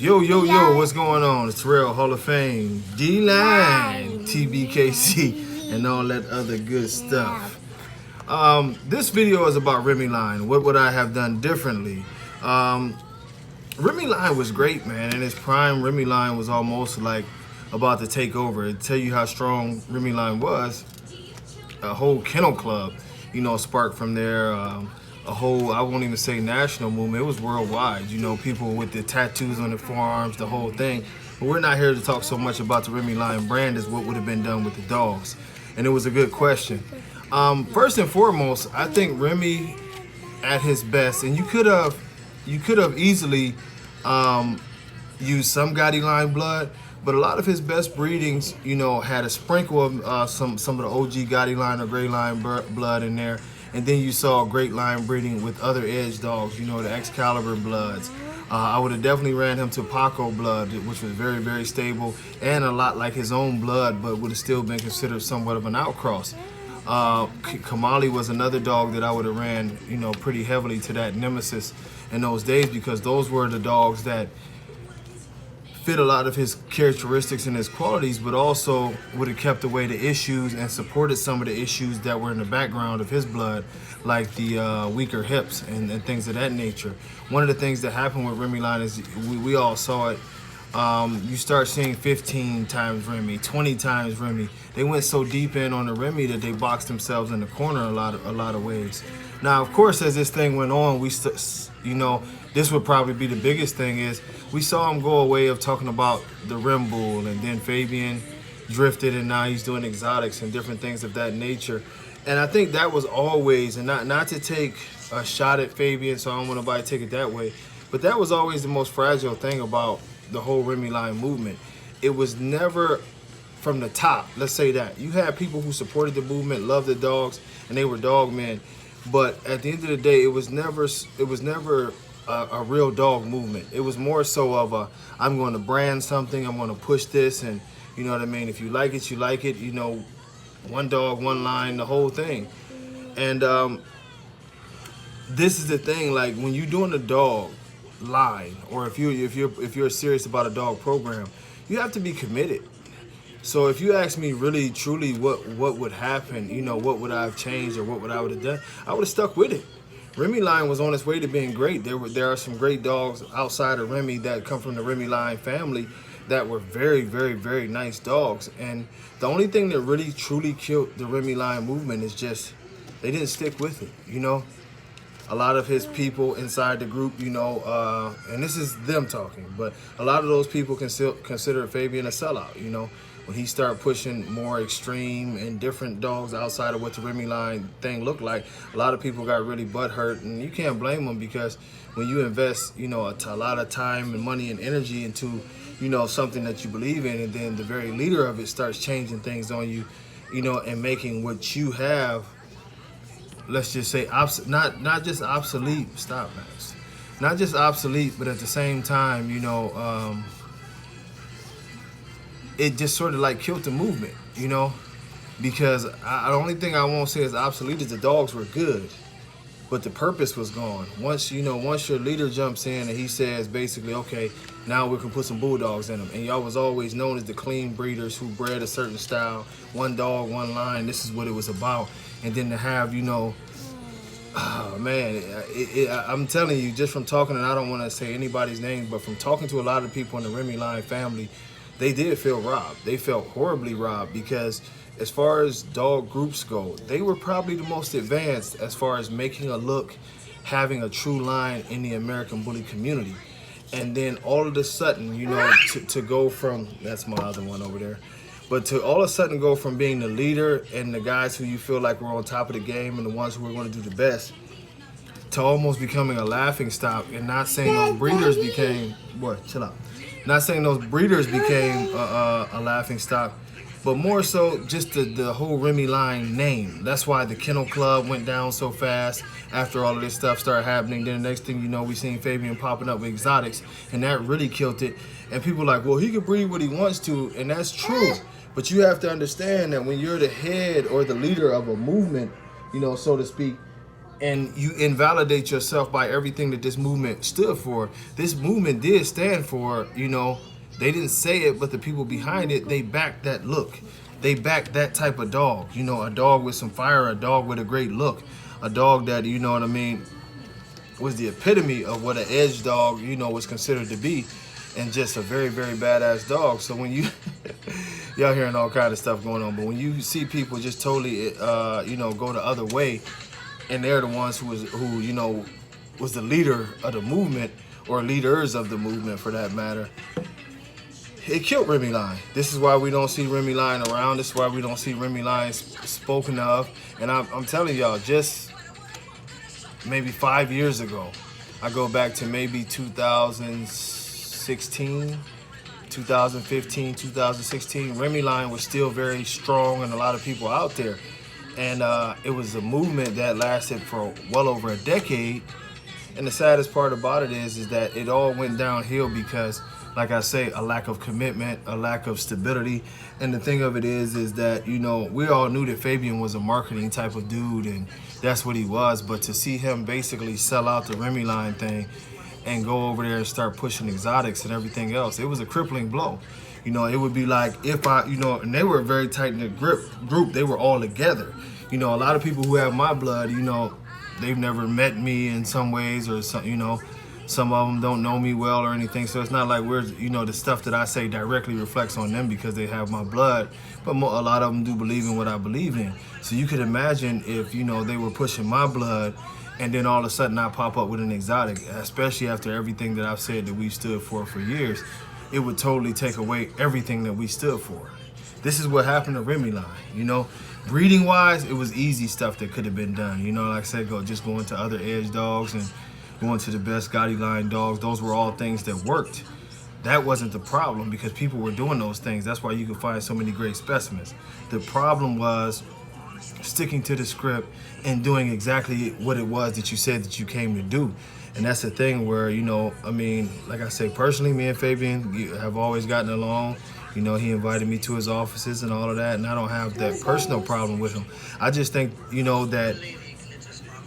Yo, what's going on? It's Terrell, Hall of Fame, D-Line, tbkc, and all that other good stuff. This video is about REMYLINE. What would I have done differently? REMYLINE was great, man. In its prime, REMYLINE was almost like about to take over. To tell you how strong REMYLINE was, a whole kennel club, sparked from there. A whole, I won't even say national movement, it was worldwide. People with the tattoos on their forearms, the whole thing. But we're not here to talk so much about the REMYLINE brand as what would have been done with the dogs. And it was a good question. First and foremost, I think Remy at his best, and you could have easily used some Line blood, but a lot of his best breedings, had a sprinkle of some of the OG Line or Gray Line blood in there. And then you saw great line breeding with other edge dogs, the Excalibur bloods. I would have definitely ran him to Paco blood, which was very, very stable and a lot like his own blood, but would have still been considered somewhat of an outcross. Kamali was another dog that I would have ran, pretty heavily to that nemesis in those days, because those were the dogs that fit a lot of his characteristics and his qualities, but also would have kept away the issues and supported some of the issues that were in the background of his blood, like the weaker hips and things of that nature. One of the things that happened with REMYLINE is we all saw it. You start seeing 15 times Remy, 20 times Remy. They went so deep in on the Remy that they boxed themselves in the corner a lot of ways. Now, of course, as this thing went on, this would probably be the biggest thing is we saw him go away of talking about the Rim Bull, and then Fabian drifted, and now he's doing exotics and different things of that nature. And I think that was always, and not to take a shot at Fabian, so I don't want nobody to take it that way, but that was always the most fragile thing about the whole REMYLINE movement. It was never from the top, let's say that. You had people who supported the movement, loved the dogs, and they were dog men. But at the end of the day, it was never a real dog movement. It was more so of a, I'm going to brand something, I'm going to push this, and you know what I mean? If you like it, you like it, one dog, one line, the whole thing. And this is the thing, like when you're doing a dog line, or if you're serious about a dog program, you have to be committed. So if you ask me really truly what would happen, what would I have changed or what would I would have done, I would have stuck with it. REMYLINE was on its way to being great. There are some great dogs outside of Remy that come from the REMYLINE family that were very, very, very nice dogs. And the only thing that really truly killed the REMYLINE movement is just they didn't stick with it. A lot of his people inside the group, and this is them talking, but a lot of those people consider Fabian a sellout, When he started pushing more extreme and different dogs outside of what the REMYLINE thing looked like, a lot of people got really butthurt, and you can't blame them, because when you invest, a lot of time and money and energy into, something that you believe in, and then the very leader of it starts changing things on you, and making what you have, let's just say, not just obsolete. Stop, man. Not just obsolete, but at the same time, it just sort of like killed the movement, because the only thing I won't say is obsolete is the dogs were good, but the purpose was gone. Once your leader jumps in and he says basically, okay, now we can put some bulldogs in them, and y'all was always known as the clean breeders who bred a certain style, one dog, one line. This is what it was about. And then to have, oh man, I'm telling you, just from talking, and I don't want to say anybody's name, but from talking to a lot of people in the REMYLINE family, they did feel robbed. They felt horribly robbed, because as far as dog groups go, they were probably the most advanced as far as making a look, having a true line in the American bully community. And then all of a sudden, to go from, that's my other one over there, but to all of a sudden go from being the leader and the guys who you feel like were on top of the game and the ones who were going to do the best, to almost becoming a laughing stock. And not saying those breeders became, chill out. Not saying those breeders became a laughing stock, but more so just the whole REMYLINE name. That's why the Kennel Club went down so fast after all of this stuff started happening. Then the next thing you know, we seen Fabian popping up with exotics, and that really killed it. And people are like, well, he can breed what he wants to, and that's true. But you have to understand that when you're the head or the leader of a movement, so to speak, and you invalidate yourself by everything that this movement stood for. This movement did stand for, you know, they didn't say it, but the people behind it, they backed that look. They backed that type of dog. You know, a dog with some fire, a dog with a great look, a dog that, you know what I mean, was the epitome of what an edge dog, you know, was considered to be, and just a very, very badass dog. So when you, y'all hearing all kind of stuff going on, but when you see people just totally, you know, go the other way, and they're the ones who you know, was the leader of the movement, or leaders of the movement for that matter, it killed REMYLINE. This is why we don't see REMYLINE around. This is why we don't see REMYLINE spoken of. And I'm telling y'all, just maybe 5 years ago, I go back to maybe 2016, 2015, 2016, REMYLINE was still very strong and a lot of people out there. And it was a movement that lasted for well over a decade. And the saddest part about it is that it all went downhill because, like I say, a lack of commitment, a lack of stability. And the thing of it is that, you know, we all knew that Fabian was a marketing type of dude, and that's what he was. But to see him basically sell out the REMYLINE thing and go over there and start pushing exotics and everything else, it was a crippling blow. You know, it would be like if I, you know, and they were a very tight-knit group. They were all together. You know, a lot of people who have my blood, you know, they've never met me in some ways, or some, you know, some of them don't know me well or anything. So it's not like we're, you know, the stuff that I say directly reflects on them because they have my blood. But a lot of them do believe in what I believe in. So you could imagine if, you know, they were pushing my blood, and then all of a sudden I pop up with an exotic, especially after everything that I've said that we've stood for years, it would totally take away everything that we stood for. This is what happened to REMYLINE, you know. Breeding wise, it was easy stuff that could have been done. You know, like I said, just going to other edge dogs and going to the best Gotti line dogs. Those were all things that worked. That wasn't the problem because people were doing those things. That's why you could find so many great specimens. The problem was sticking to the script and doing exactly what it was that you said that you came to do. And that's the thing where, you know, I mean, like I say, personally, me and Fabian have always gotten along. You know, he invited me to his offices and all of that, and I don't have that personal problem with him. I just think, you know, that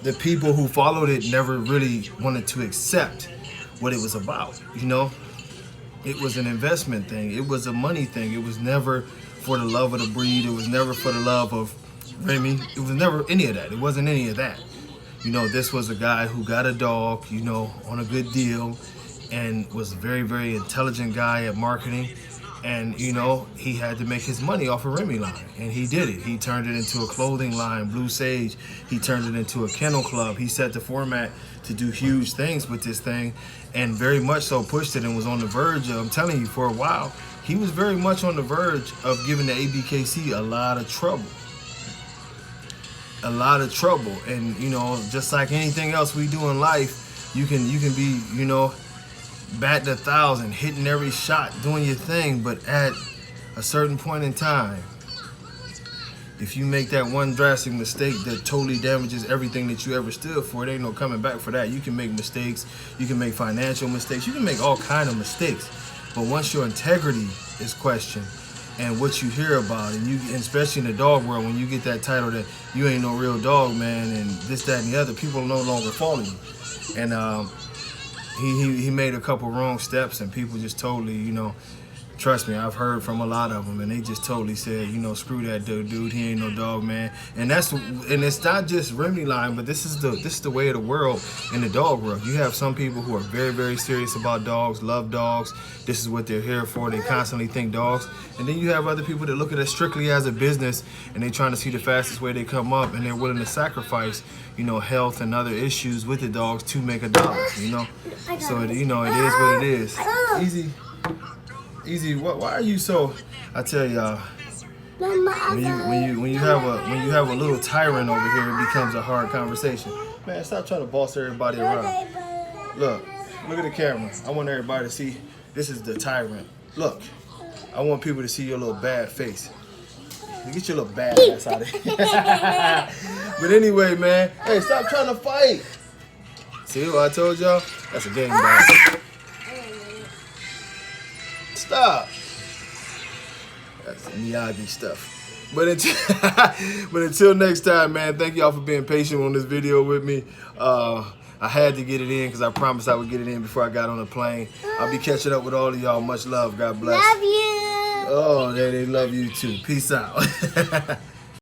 the people who followed it never really wanted to accept what it was about, you know? It was an investment thing. It was a money thing. It was never for the love of the breed. It was never for the love of Remy. It was never any of that. It wasn't any of that. You know, this was a guy who got a dog, you know, on a good deal, and was a very, very intelligent guy at marketing. And, you know, he had to make his money off of REMYLINE, and he did it. He turned it into a clothing line, Blue Sage. He turned it into a kennel club. He set the format to do huge things with this thing, and very much so pushed it and was on the verge of, I'm telling you, for a while, he was very much on the verge of giving the ABKC a lot of trouble. A lot of trouble. And, you know, just like anything else we do in life, you can be, you know, batting 1,000, hitting every shot, doing your thing, but at a certain point in time, if you make that one drastic mistake that totally damages everything that you ever stood for, it ain't no coming back for that. You can make mistakes, you can make financial mistakes, you can make all kind of mistakes, but once your integrity is questioned and what you hear about, and especially in the dog world, when you get that title that you ain't no real dog, man, and this, that, and the other, people no longer follow you. And he made a couple wrong steps, and people just totally, you know, trust me, I've heard from a lot of them, and they just totally said, you know, screw that dude, he ain't no dog, man. And it's not just REMYLINE, but this is the way of the world in the dog world. You have some people who are very, very serious about dogs, love dogs. This is what they're here for. They constantly think dogs. And then you have other people that look at it strictly as a business, and they're trying to see the fastest way they come up, and they're willing to sacrifice, you know, health and other issues with the dogs to make a dollar, you know. So, you know, it is what it is. Easy. Why are you so? I tell y'all, when you have a little tyrant over here, it becomes a hard conversation. Man, stop trying to boss everybody around. Look at the camera. I want everybody to see. This is the tyrant. Look, I want people to see your little bad face. Get your little bad ass out of here. But anyway, man, hey, stop trying to fight. See what I told y'all? That's a game ball. Stop. That's Miyagi stuff. But until, but until next time, man, thank y'all for being patient on this video with me. I had to get it in because I promised I would get it in before I got on the plane. I'll be catching up with all of y'all. Much love. God bless. Love you. Oh, they love you too. Peace out.